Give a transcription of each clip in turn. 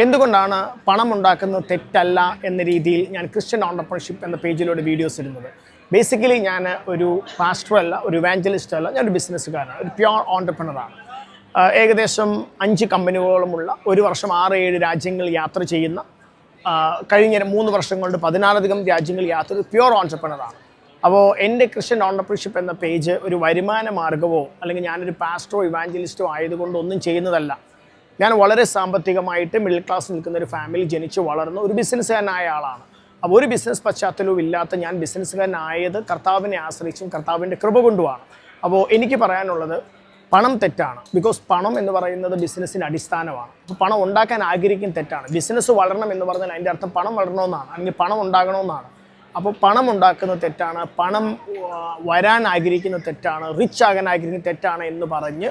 എന്തുകൊണ്ടാണ് പണം ഉണ്ടാക്കുന്നത് തെറ്റല്ല എന്ന രീതിയിൽ ഞാൻ ക്രിസ്ത്യൻ ഓണ്ടർപ്രണർഷിപ്പ് എന്ന പേജിലൂടെ വീഡിയോസ് ഇടുന്നത്? ബേസിക്കലി ഞാൻ ഒരു പാസ്റ്റർ അല്ല, ഒരു ഇവാഞ്ചലിസ്റ്റ് അല്ല, ഞാനൊരു ബിസിനസ്സുകാരനാണ്, ഒരു പ്യുവർ ഓണ്ടർപ്രണറാണ്. ഏകദേശം 5 കമ്പനികളോളമുള്ള, ഒരു വർഷം 6-7 രാജ്യങ്ങൾ യാത്ര ചെയ്യുന്ന, കഴിഞ്ഞ 3 വർഷം കൊണ്ട് 14 രാജ്യങ്ങൾ യാത്ര, പ്യുവർ ഓണ്ടർപ്രണറാണ്. അപ്പോൾ എൻ്റെ ക്രിസ്ത്യൻ ഓണ്ടർപ്രണർഷിപ്പ് എന്ന പേജ് ഒരു വരുമാന മാർഗ്ഗമോ അല്ലെങ്കിൽ ഞാനൊരു പാസ്റ്ററോ ഇവാഞ്ചലിസ്റ്റോ ആയതുകൊണ്ട് ഒന്നും ചെയ്യുന്നതല്ല. ഞാൻ വളരെ സാമ്പത്തികമായിട്ട് മിഡിൽ ക്ലാസ് നിൽക്കുന്ന ഒരു ഫാമിലി ജനിച്ച് വളർന്ന ഒരു ബിസിനസ്സുകാരനായ ആളാണ്. അപ്പോൾ ഒരു ബിസിനസ് പശ്ചാത്തലവും ഇല്ലാത്ത ഞാൻ ബിസിനസ്സുകാരനായത് കർത്താവിനെ ആശ്രയിച്ചും കർത്താവിൻ്റെ കൃപ കൊണ്ടുമാണ്. അപ്പോൾ എനിക്ക് പറയാനുള്ളത്, പണം തെറ്റാണ്. ബിക്കോസ് പണം എന്ന് പറയുന്നത് ബിസിനസ്സിൻ്റെ അടിസ്ഥാനമാണ്. അപ്പോൾ പണം ഉണ്ടാക്കാൻ ആഗ്രഹിക്കും തെറ്റാണ്. ബിസിനസ് വളരണം എന്ന് പറഞ്ഞാൽ അതിൻ്റെ അർത്ഥം പണം വളരണമെന്നാണ്, അല്ലെങ്കിൽ പണം ഉണ്ടാകണമെന്നാണ്. അപ്പോൾ പണം ഉണ്ടാക്കുന്നത് തെറ്റാണ്, പണം വരാൻ ആഗ്രഹിക്കുന്നത് തെറ്റാണ്, റിച്ച് ആകാൻ ആഗ്രഹിക്കുന്നത് തെറ്റാണ് എന്ന് പറഞ്ഞ്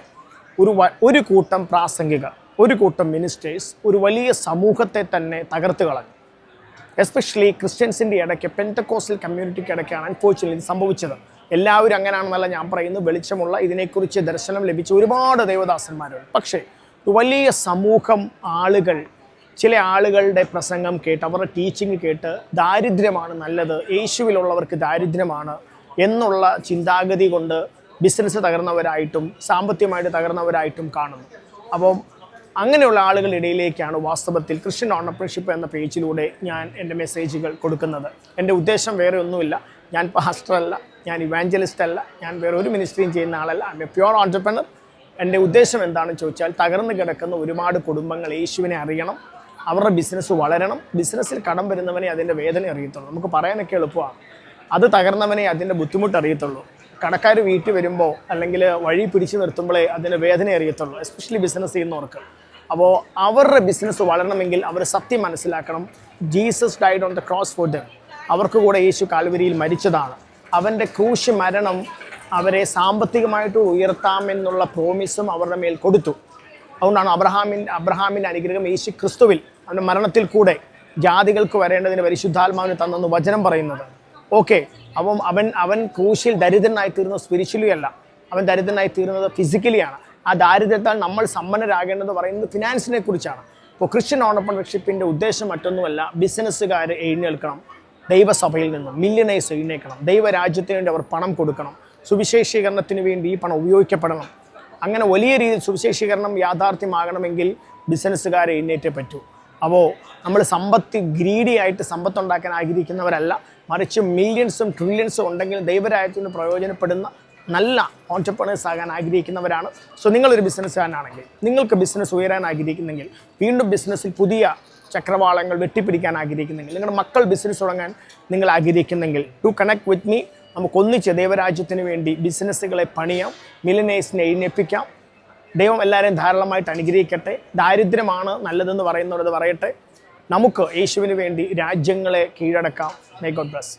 ഒരു കൂട്ടം പ്രാസംഗികർ, ഒരു കൂട്ടം മിനിസ്റ്റേഴ്സ് ഒരു വലിയ സമൂഹത്തെ തന്നെ തകർത്ത് കളഞ്ഞു. എസ്പെഷ്യലി ക്രിസ്ത്യൻസിൻ്റെ ഇടയ്ക്ക്, പെന്തക്കോസ്റ്റൽ കമ്മ്യൂണിറ്റിക്ക് ഇടയ്ക്കാണ് അൺഫോർച്യുനേറ്റ്ലി സംഭവിച്ചത്. എല്ലാവരും അങ്ങനെയാണെന്നല്ല ഞാൻ പറയുന്നത്. വെളിച്ചമുള്ള, ഇതിനെക്കുറിച്ച് ദർശനം ലഭിച്ച ഒരുപാട് ദൈവദാസന്മാരുണ്ട്. പക്ഷേ വലിയ സമൂഹം ആളുകൾ, ചില ആളുകളുടെ പ്രസംഗം കേട്ട്, അവരുടെ ടീച്ചിങ് കേട്ട് ദാരിദ്ര്യമാണ് നല്ലത്, യേശുവിലുള്ളവർക്ക് ദാരിദ്ര്യമാണ് എന്നുള്ള ചിന്താഗതി കൊണ്ട് ബിസിനസ് തകർന്നവരായിട്ടും സാമ്പത്തികമായിട്ട് തകർന്നവരായിട്ടും കാണുന്നു. അപ്പം അങ്ങനെയുള്ള ആളുകളുടെ ഇടയിലേക്കാണ് വാസ്തവത്തിൽ ക്രിസ്ത്യൻ ഓണ്ടർപ്രണർഷിപ്പ് എന്ന പേജിലൂടെ ഞാൻ എൻ്റെ മെസ്സേജുകൾ കൊടുക്കുന്നത്. എൻ്റെ ഉദ്ദേശം വേറെ ഒന്നുമില്ല. ഞാൻ പാസ്റ്ററല്ല, ഞാൻ ഇവാഞ്ചലിസ്റ്റ് അല്ല, ഞാൻ വേറെ ഒരു മിനിസ്ട്രിയും ചെയ്യുന്ന ആളല്ല. I M A pure entrepreneur. എൻ്റെ ഉദ്ദേശം എന്താണെന്ന് ചോദിച്ചാൽ, തകർന്നു കിടക്കുന്ന ഒരുപാട് കുടുംബങ്ങൾ യേശുവിനെ അറിയണം, അവരുടെ ബിസിനസ് വളരണം. ബിസിനസ്സിൽ കടം വരുന്നവനെ അതിൻ്റെ വേദന അറിയത്തുള്ളൂ. നമുക്ക് പറയാനൊക്കെ എളുപ്പമാണ്, അത് തകർന്നവനെ അതിൻ്റെ ബുദ്ധിമുട്ട് അറിയത്തുള്ളൂ. കടക്കാർ വീട്ടിൽ വരുമ്പോൾ അല്ലെങ്കിൽ വഴി പിടിച്ചു നിർത്തുമ്പോഴേ അതിൻ്റെ വേദന അറിയത്തുള്ളൂ, എസ്പെഷ്യലി ബിസിനസ് ചെയ്യുന്നവർക്ക്. അപ്പോൾ അവരുടെ ബിസിനസ് വളരണമെങ്കിൽ അവർ സത്യം മനസ്സിലാക്കണം. Jesus died on the cross for them. അവർക്ക് കൂടെ യേശു കാൽവരിയിൽ മരിച്ചതാണ്. അവൻ്റെ ക്രൂശ് മരണം അവരെ സാമ്പത്തികമായിട്ട് ഉയർത്താമെന്നുള്ള പ്രോമിസും അവരുടെ മേൽ കൊടുത്തു. അതുകൊണ്ടാണ് അബ്രഹാമിൻ്റെ അനുഗ്രഹം യേശു ക്രിസ്തുവിൽ, അവൻ്റെ മരണത്തിൽ കൂടെ ജാതികൾക്ക് വരേണ്ടതിന് പരിശുദ്ധാത്മാവിന് തന്നെന്ന് വചനം പറയുന്നത്. ഓക്കെ, അപ്പം അവൻ ക്രൂശിൽ ദരിദ്രനായി തീർന്നത് സ്പിരിച്വലി അല്ല, അവൻ ദരിദ്രനായി തീർന്നത് ഫിസിക്കലിയാണ്. ആ ദാരിദ്ര്യത്താൽ നമ്മൾ സമ്പന്നരാകേണ്ടത് പറയുന്നത് ഫിനാൻസിനെ കുറിച്ചാണ്. അപ്പോൾ ക്രിസ്ത്യൻ ഓണ്ടർപ്രണർഷിപ്പിൻ്റെ ഉദ്ദേശം മറ്റൊന്നുമല്ല, ബിസിനസ്സുകാർ എഴുന്നേൽക്കണം, ദൈവസഭയിൽ നിന്നും മില്യണേഴ്സ് എഴുന്നേൽക്കണം, ദൈവരാജ്യത്തിന് വേണ്ടി അവർ പണം കൊടുക്കണം, സുവിശേഷീകരണത്തിന് വേണ്ടി ഈ പണം ഉപയോഗിക്കപ്പെടണം. അങ്ങനെ വലിയ രീതിയിൽ സുവിശേഷീകരണം യാഥാർത്ഥ്യമാകണമെങ്കിൽ ബിസിനസ്സുകാർ എഴുന്നേറ്റേ പറ്റൂ. അപ്പോൾ നമ്മൾ ഗ്രീഡി ആയിട്ട് സമ്പത്തുണ്ടാക്കാൻ ആഗ്രഹിക്കുന്നവരല്ല, മറിച്ച് മില്യൺസും ട്രില്യൺസും ഉണ്ടെങ്കിൽ ദൈവരാജ്യത്തിന് പ്രയോജനപ്പെടുന്ന നല്ല ഓൺടർപ്രണേഴ്സ് ആകാൻ ആഗ്രഹിക്കുന്നവരാണ്. സോ നിങ്ങളൊരു ബിസിനസ്സുകാരനാണെങ്കിൽ, നിങ്ങൾക്ക് ബിസിനസ് ഉയരാൻ ആഗ്രഹിക്കുന്നെങ്കിൽ, വീണ്ടും ബിസിനസ്സിൽ പുതിയ ചക്രവാളങ്ങൾ വെട്ടിപ്പിടിക്കാൻ ആഗ്രഹിക്കുന്നെങ്കിൽ, നിങ്ങളുടെ മക്കൾ ബിസിനസ് തുടങ്ങാൻ നിങ്ങൾ ആഗ്രഹിക്കുന്നെങ്കിൽ, ടു കണക്ട് വിത്ത് മീ. നമുക്കൊന്നിച്ച് ദൈവരാജ്യത്തിന് വേണ്ടി ബിസിനസ്സുകളെ പണിയാം, മില്യണേഴ്സിനെ എഴുന്നേൽപ്പിക്കാം. ദൈവം എല്ലാവരെയും ധാരാളമായിട്ട് അനുഗ്രഹിക്കട്ടെ. ദാരിദ്ര്യമാണ് നല്ലതെന്ന് പറയുന്നത് പറയട്ടെ. നമുക്ക് യേശുവിന് വേണ്ടി രാജ്യങ്ങളെ കീഴടക്കാം. May God bless.